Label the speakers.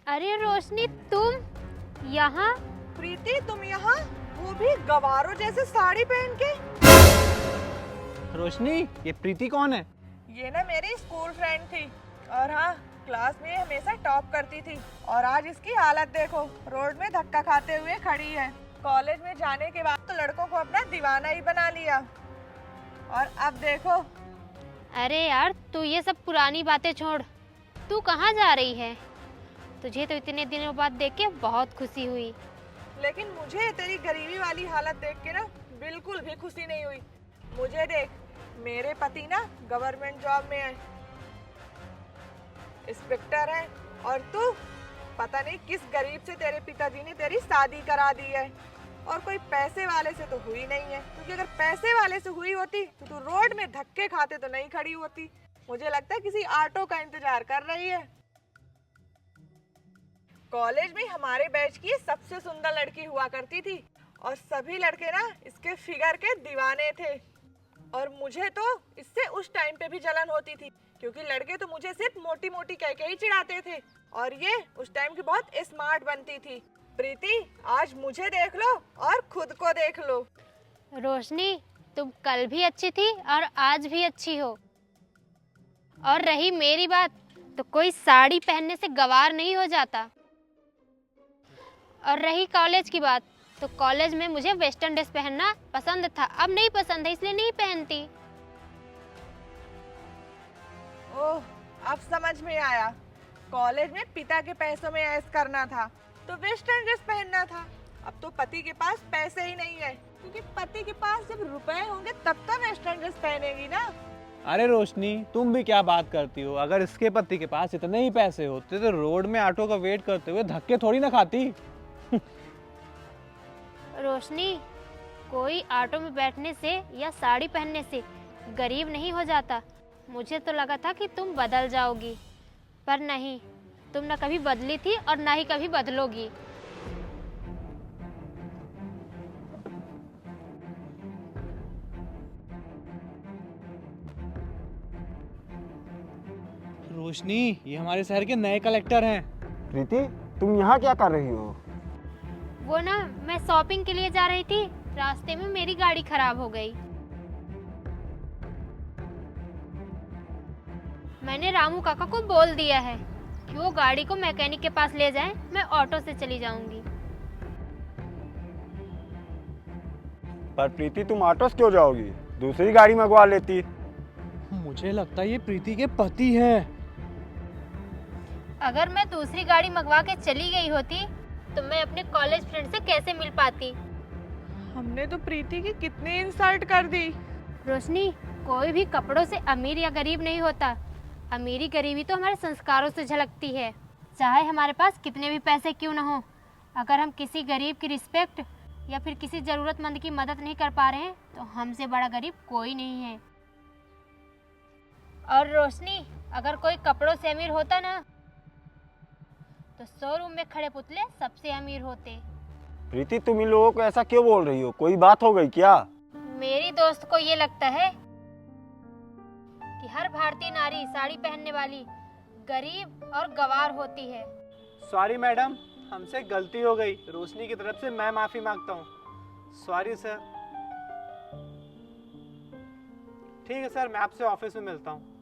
Speaker 1: अरे रोशनी, तुम यहाँ?
Speaker 2: प्रीति, तुम यहाँ, वो भी गवारों जैसे साड़ी पहन के?
Speaker 3: रोशनी, ये प्रीति कौन है?
Speaker 2: ये ना मेरी स्कूल फ्रेंड थी और हाँ, क्लास में हमेशा टॉप करती थी। और आज इसकी हालत देखो, रोड में धक्का खाते हुए खड़ी है। कॉलेज में जाने के बाद तो लड़कों को अपना दीवाना ही बना लिया, और अब देखो।
Speaker 1: अरे यार, तू ये सब पुरानी बातें छोड़। तू कहाँ जा रही है? तुझे तो इतने दिनों बाद देख के बहुत खुशी हुई।
Speaker 2: लेकिन मुझे तेरी गरीबी वाली हालत देख के ना बिल्कुल भी खुशी नहीं हुई। मुझे देख, मेरे पति ना गवर्नमेंट जॉब में है, इंस्पेक्टर है, और तू पता नहीं किस गरीब से तेरे पिताजी ने तेरी शादी करा दी है। और कोई पैसे वाले से तो हुई नहीं है, क्योंकि अगर पैसे वाले से हुई होती तो तू रोड में धक्के खाते तो नहीं खड़ी होती। मुझे लगता है किसी ऑटो का इंतजार कर रही है। कॉलेज में हमारे बैच की सबसे सुंदर लड़की हुआ करती थी, और सभी लड़के ना इसके फिगर के दीवाने थे। और मुझे तो इससे उस टाइम पे भी जलन होती थी, क्योंकि लड़के तो मुझे सिर्फ मोटी मोटी कह के ही चिढ़ाते थे, और ये उस टाइम की बहुत स्मार्ट बनती थी। प्रीति, आज मुझे देख लो और खुद को देख लो।
Speaker 1: रोशनी, तुम कल भी अच्छी थी और आज भी अच्छी हो। और रही मेरी बात, तो कोई साड़ी पहनने से गवार नहीं हो जाता। और रही कॉलेज की बात, तो कॉलेज में मुझे वेस्टर्न ड्रेस पहनना पसंद था, अब नहीं पसंद है, इसलिए नहीं पहनती।
Speaker 2: ओह, अब समझ में आया। कॉलेज में पिता के पैसों में ऐश करना था तो वेस्टर्न ड्रेस पहनना था। अब तो पति के पास पैसे ही नहीं है, क्योंकि पति के पास जब रुपए होंगे तब तो वेस्टर्न ड्रेस पहनेगी ना।
Speaker 3: अरे रोशनी, तुम भी क्या बात करती हो? अगर इसके पति के पास इतने ही पैसे होते तो रोड में ऑटो का वेट करते हुए धक्के थोड़ी ना खाती।
Speaker 1: रोशनी, कोई ऑटो में बैठने से या साड़ी पहनने से गरीब नहीं हो जाता। मुझे तो लगा था कि तुम बदल जाओगी, पर नहीं, तुम न कभी बदली थी और ना ही कभी बदलोगी।
Speaker 3: रोशनी, ये हमारे शहर के नए कलेक्टर हैं।
Speaker 4: प्रीति, तुम यहाँ क्या कर रही हो?
Speaker 1: वो ना, मैं शॉपिंग के लिए जा रही थी, रास्ते में मेरी गाड़ी खराब हो गई। मैंने रामू काका को बोल दिया है कि वो गाड़ी को मैकेनिक के पास ले जाएं, मैं ऑटो से चली जाऊंगी।
Speaker 4: पर प्रीति, तुम ऑटो से क्यों जाओगी? दूसरी गाड़ी मंगवा लेती।
Speaker 3: मुझे लगता है ये प्रीति के पति हैं।
Speaker 1: अगर मैं दूसरी गाड़ी मंगवा के चली गई होती तो मैं अपने कॉलेज फ्रेंड से कैसे मिल पाती?
Speaker 2: हमने तो प्रीति की कितनी इंसल्ट कर दी।
Speaker 1: रोशनी, कोई भी कपड़ों से अमीर या गरीब नहीं होता। अमीरी गरीबी तो हमारे संस्कारों से झलकती है। चाहे हमारे पास कितने भी पैसे क्यों न हो, अगर हम किसी गरीब की रिस्पेक्ट या फिर किसी ज़रूरतमंद की मदद नहीं कर पा रहे हैं तो हमसे बड़ा गरीब कोई नहीं है। और रोशनी, अगर कोई कपड़ों से अमीर होता ना, तो शोरूम में खड़े पुतले सबसे अमीर होते।
Speaker 4: प्रीति, तुम इन लोगों को ऐसा क्यों बोल रही हो? कोई बात हो गई क्या?
Speaker 1: मेरी दोस्त को ये लगता है कि हर भारतीय नारी साड़ी पहनने वाली गरीब और गवार होती है।
Speaker 3: सॉरी मैडम, हमसे गलती हो गई। रोशनी की तरफ से मैं माफी मांगता हूँ। Sorry sir. ठीक है सर, मैं आपसे ऑफिस में मिलता हूँ।